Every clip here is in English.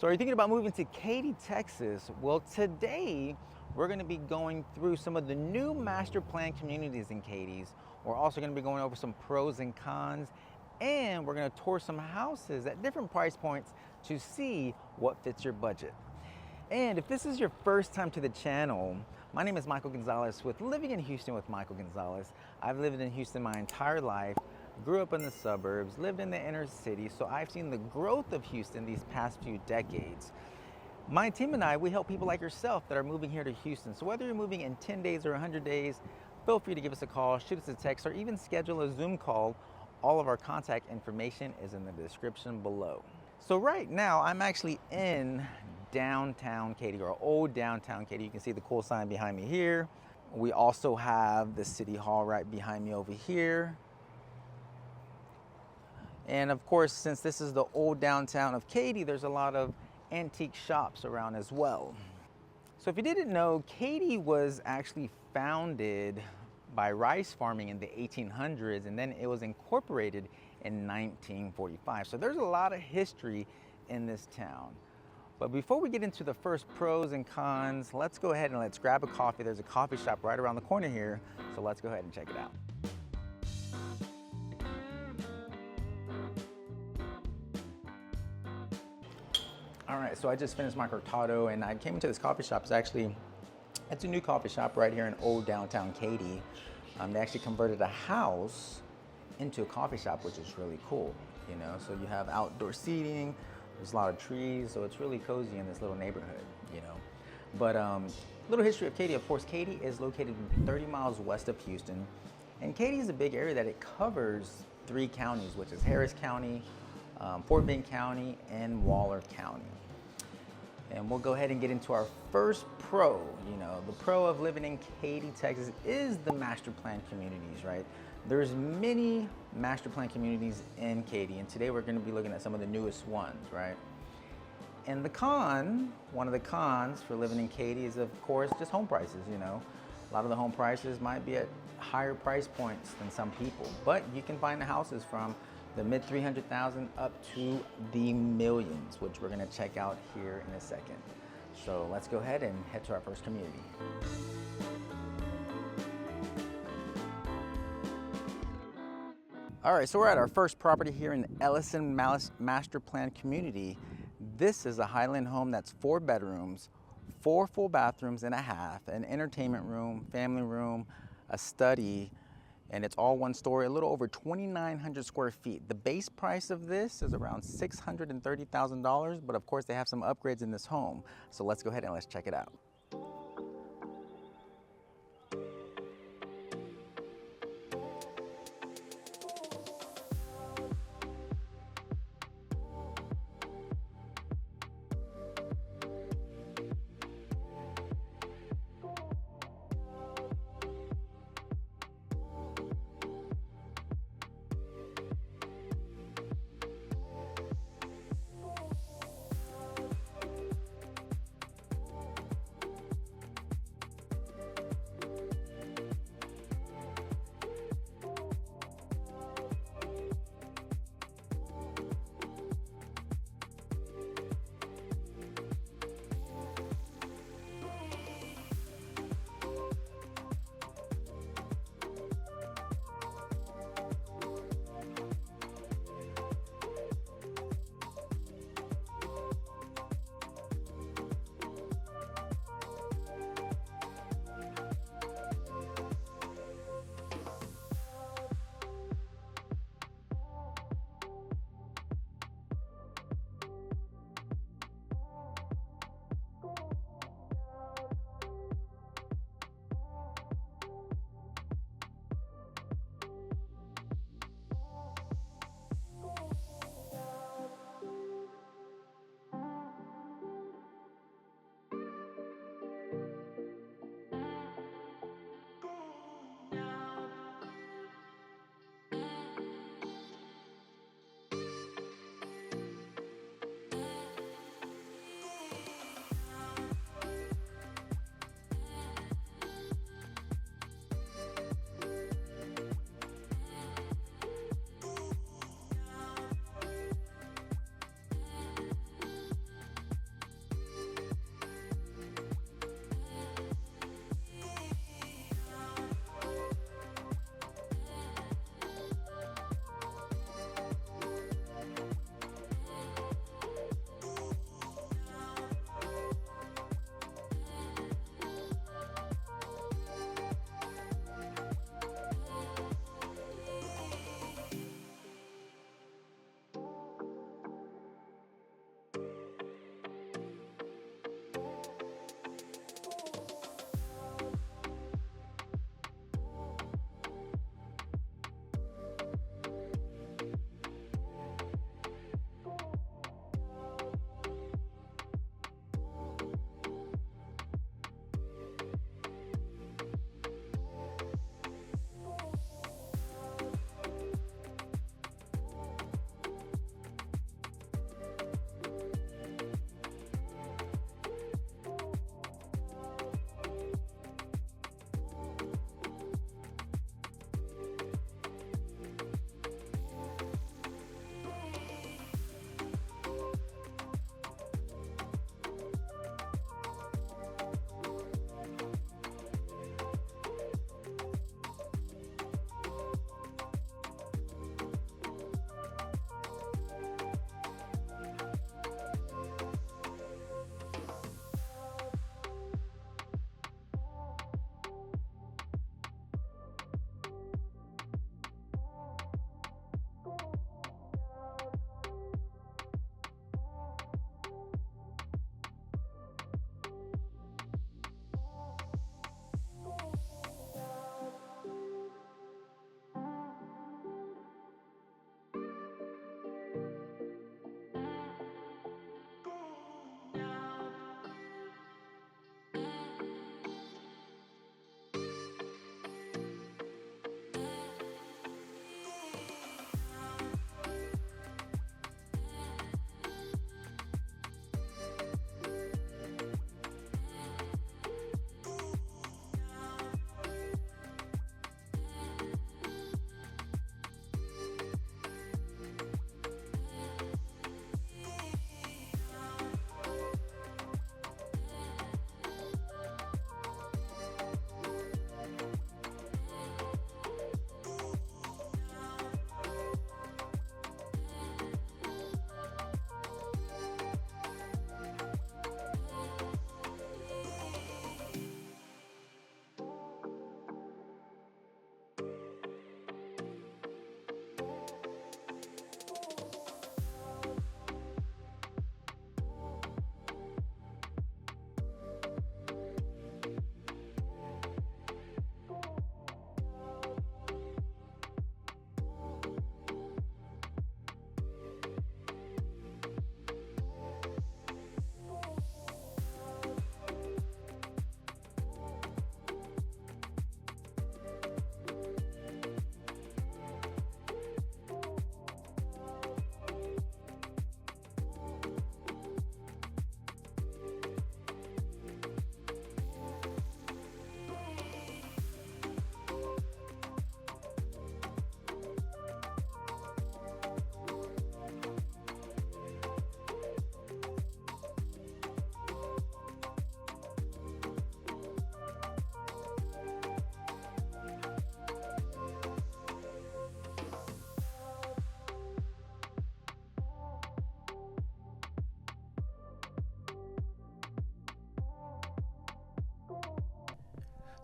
So are you thinking about moving to Katy, Texas? Well, today we're going to be going through some of the new master plan communities in Katy. We're also going to be going over some pros and cons, and we're going to tour some houses at different price points to see what fits your budget. And if this is your first time to the channel, my name is Michael Gonzalez with Living in Houston with Michael Gonzalez. I've lived in Houston my entire life, grew up in the suburbs, lived in the inner city, so I've seen the growth of Houston these past few decades. My team and I, we help people like yourself that are moving here to Houston. So whether you're moving in 10 days or 100 days, feel free to give us a call, shoot us a text, or even schedule a Zoom call. All of our contact information is in the description below. So right now, I'm actually in downtown Katy, or old downtown Katy. You can see the cool sign behind me here. We also have the City Hall right behind me over here. And of course, since this is the old downtown of Katy, there's a lot of antique shops around as well. So if you didn't know, Katy was actually founded by rice farming in the 1800s, and then it was incorporated in 1945. So there's a lot of history in this town. But before we get into the first pros and cons, let's go ahead and let's grab a coffee. There's a coffee shop right around the corner here, so let's go ahead and check it out. All right, so I just finished my cortado and I came into this coffee shop. It's a new coffee shop right here in old downtown Katy. They actually converted a house into a coffee shop, which is really cool, you know? So you have outdoor seating, there's a lot of trees, so it's really cozy in this little neighborhood, you know? But little history of Katy. Of course, Katy is located 30 miles west of Houston, and Katy is a big area that it covers 3 counties, which is Harris County, Fort Bend County, and Waller County. And we'll go ahead and get into our first pro. You know, the pro of living in Katy, Texas is the master plan communities, right? There's many master plan communities in Katy, and today we're going to be looking at some of the newest ones, right? And the con, one of the cons for living in Katy is, of course, just home prices, you know. A lot of the home prices might be at higher price points than some people, but you can find the houses from the mid 300,000 up to the millions, which we're gonna check out here in a second. So let's go ahead and head to our first community. All right, so we're at our first property here in Elyson Master Plan Community. This is a Highland home that's 4 bedrooms, 4 full bathrooms and a half, an entertainment room, family room, a study, and it's all 1 story, a little over 2,900 square feet. The base price of this is around $630,000, but of course they have some upgrades in this home. So let's go ahead and let's check it out.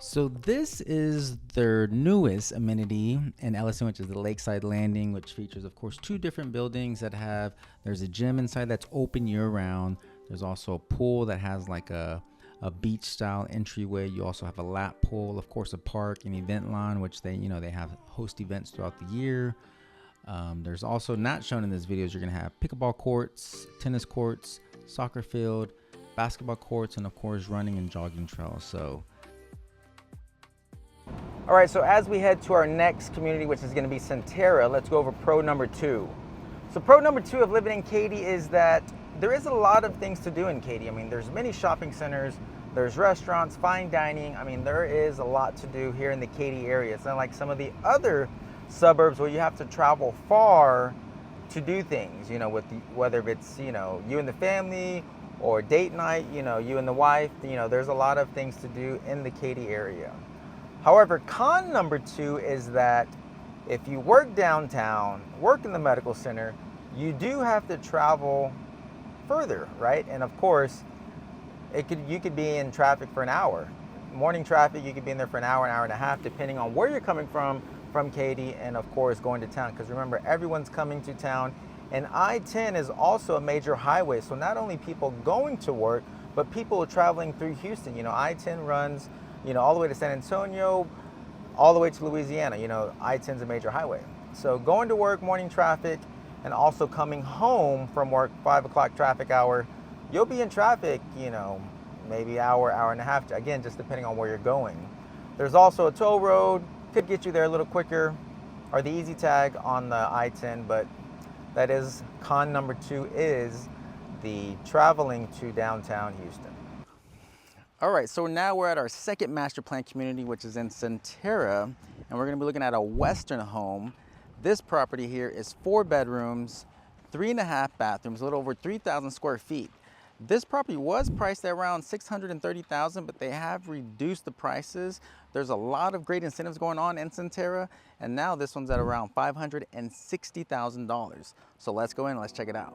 So this is their newest amenity in Elyson, which is the Lakeside Landing, which features, of course, 2 different buildings that have, there's a gym inside that's open year round. There's also a pool that has like a beach style entryway. You also have a lap pool, of course, a park, an event lawn, which they have host events throughout the year. There's also, not shown in this video, you're going to have pickleball courts, tennis courts, soccer field, basketball courts, and of course running and jogging trails. So all right, so as we head to our next community, which is going to be Sunterra, let's go over pro number 2. So pro number 2 of living in Katy is that there is a lot of things to do in Katy. I mean, there's many shopping centers, there's restaurants, fine dining. I mean, there is a lot to do here in the Katy area. It's not like some of the other suburbs where you have to travel far to do things, whether it's, you and the family or date night, you and the wife, there's a lot of things to do in the Katy area. However, con number 2 is that if you work downtown, work in the medical center, you do have to travel further, right? And of course, you could be in traffic for an hour. Morning traffic, you could be in there for an hour and a half, depending on where you're coming from Katy, and of course going to town. Because remember, everyone's coming to town, and I-10 is also a major highway. So not only people going to work, but people traveling through Houston. I-10 runs all the way to San Antonio, all the way to Louisiana. I-10 is a major highway. So going to work, morning traffic, and also coming home from work, 5 o'clock traffic hour, you'll be in traffic, maybe hour and a half, again, just depending on where you're going. There's also a toll road, could get you there a little quicker, or the easy tag on the I-10, but that is con number 2, is the traveling to downtown Houston. All right, so now we're at our second master plan community, which is in Sunterra, and we're gonna be looking at a Western home. This property here is 4 bedrooms, 3.5 bathrooms, a little over 3,000 square feet. This property was priced at around $630,000, but they have reduced the prices. There's a lot of great incentives going on in Sunterra, and now this one's at around $560,000. So let's go in and let's check it out.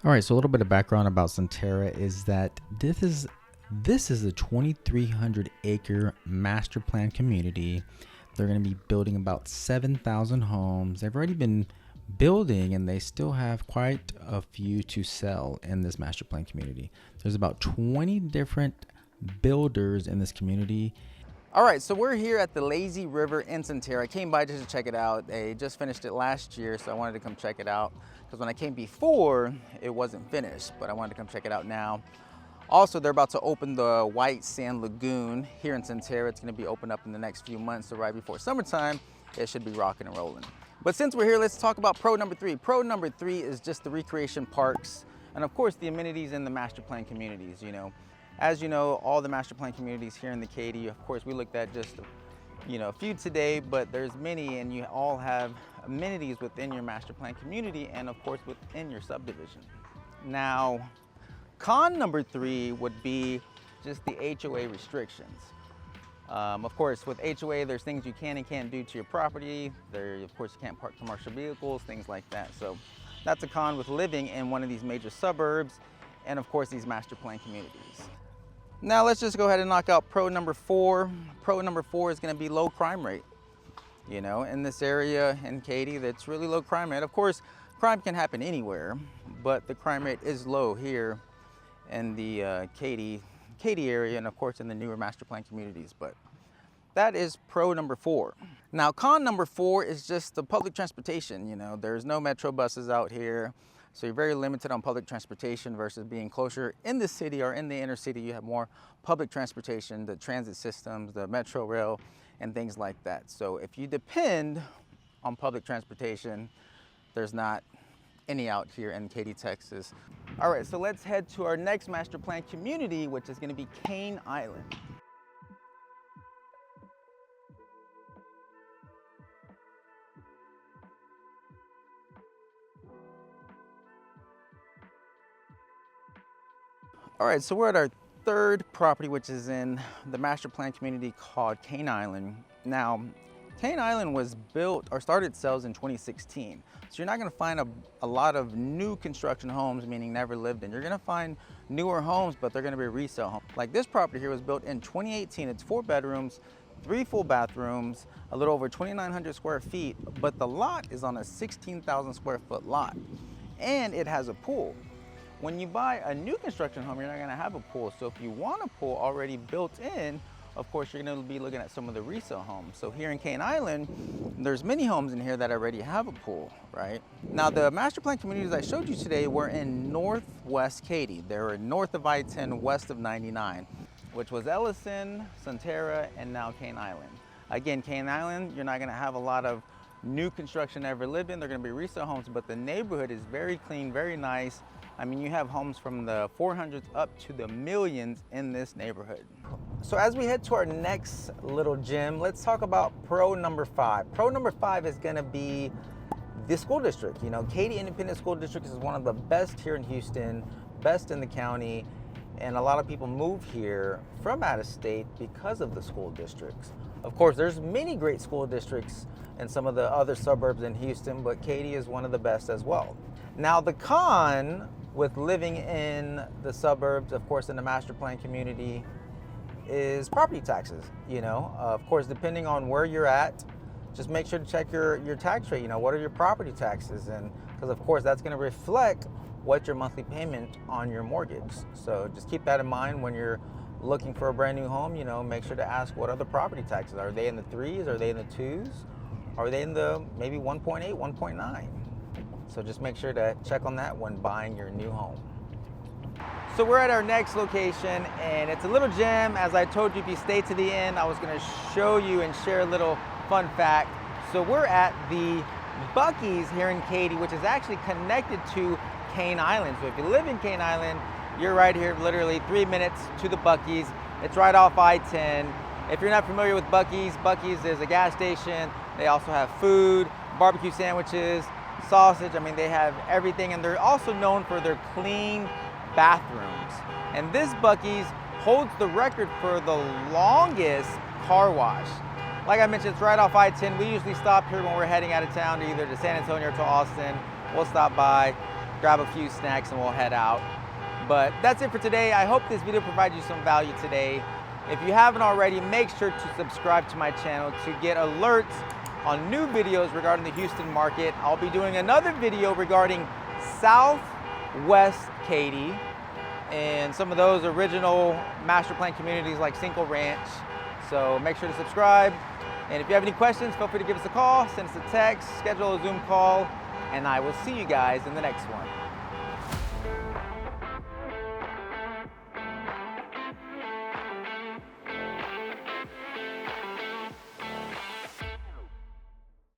All right, so a little bit of background about Sunterra is that this is a 2,300 acre master plan community. They're going to be building about 7,000 homes. They've already been building and they still have quite a few to sell in this master plan community. There's about 20 different builders in this community. All right, so we're here at the Lazy River in Sunterra. I came by just to check it out. They just finished it last year, so I wanted to come check it out. Because when I came before, it wasn't finished, but I wanted to come check it out now. Also, they're about to open the White Sand Lagoon here in Sunterra. It's gonna be opened up in the next few months, so right before summertime, it should be rocking and rolling. But since we're here, let's talk about pro number 3. Pro number 3 is just the recreation parks, and of course, the amenities in the master plan communities, you know. As you know, all the master plan communities here in the Katy, of course, we looked at just, you know, a few today, but there's many, and you all have amenities within your master plan community and of course within your subdivision. Now, con number 3 would be just the HOA restrictions. Of course, with HOA, there's things you can and can't do to your property. There, of course, you can't park commercial vehicles, things like that. So that's a con with living in one of these major suburbs and of course these master plan communities. Now let's just go ahead and knock out pro number 4. Pro number 4 is going to be low crime rate. You know, in this area in Katy, that's really low crime rate. Of course, crime can happen anywhere, but the crime rate is low here in the Katy area, and of course in the newer master plan communities. But that is pro number 4. Now, con number 4 is just the public transportation. You know, there's no metro buses out here, so you're very limited on public transportation versus being closer in the city or in the inner city. You have more public transportation, the transit systems, the metro rail, and things like that. So if you depend on public transportation, there's not any out here in Katy, Texas. All right, so let's head to our next master plan community, which is going to be Cane Island. All right, so we're at our third property, which is in the master plan community called Cane Island. Now, Cane Island was built or started sales in 2016. So you're not gonna find a lot of new construction homes, meaning never lived in. You're gonna find newer homes, but they're gonna be resale homes. Like this property here was built in 2018. It's 4 bedrooms, 3 full bathrooms, a little over 2,900 square feet, but the lot is on a 16,000 square foot lot. And it has a pool. When you buy a new construction home, you're not gonna have a pool. So if you want a pool already built in, of course, you're gonna be looking at some of the resale homes. So here in Cane Island, there's many homes in here that already have a pool, right? Now, the master plan communities I showed you today were in Northwest Katy. They were north of I-10, west of 99, which was Elyson, Sunterra, and now Cane Island. Again, Cane Island, you're not gonna have a lot of new construction ever lived in. They're gonna be resale homes, but the neighborhood is very clean, very nice. I mean, you have homes from the 400s up to the millions in this neighborhood. So as we head to our next little gym, let's talk about pro number 5. Pro number 5 is gonna be the school district. You know, Katy Independent School District is one of the best here in Houston, best in the county, and a lot of people move here from out of state because of the school districts. Of course, there's many great school districts in some of the other suburbs in Houston, but Katy is one of the best as well. Now, the con with living in the suburbs, of course, in the master plan community, is property taxes. You know, of course, depending on where you're at, just make sure to check your tax rate. You know, what are your property taxes? And because of course that's going to reflect what your monthly payment on your mortgage. So just keep that in mind when you're looking for a brand new home. You know, make sure to ask what are the property taxes. Are they in the 3s? Are they in the 2s? Are they in the maybe 1.8, 1.9? So just make sure to check on that when buying your new home. So we're at our next location, and it's a little gym. As I told you, if you stay to the end, I was gonna show you and share a little fun fact. So we're at the Buc-ee's here in Katy, which is actually connected to Cane Island. So if you live in Cane Island, you're right here, literally 3 minutes to the Buc-ee's. It's right off I-10. If you're not familiar with Buc-ee's is a gas station. They also have food, barbecue sandwiches, sausage. I mean, they have everything, and they're also known for their clean bathrooms. And this Buc-ee's holds the record for the longest car wash. Like I mentioned, it's right off I-10. We usually stop here when we're heading out of town, to either to San Antonio or to Austin. We'll stop by. grab a few snacks, and we'll head out. But that's it for today. I hope this video provided you some value today. If you haven't already, make sure to subscribe to my channel to get alerts on new videos regarding the Houston market. I'll be doing another video regarding Southwest Katy and some of those original master plan communities like Cinco Ranch. So make sure to subscribe. And if you have any questions, feel free to give us a call, send us a text, schedule a Zoom call, and I will see you guys in the next one.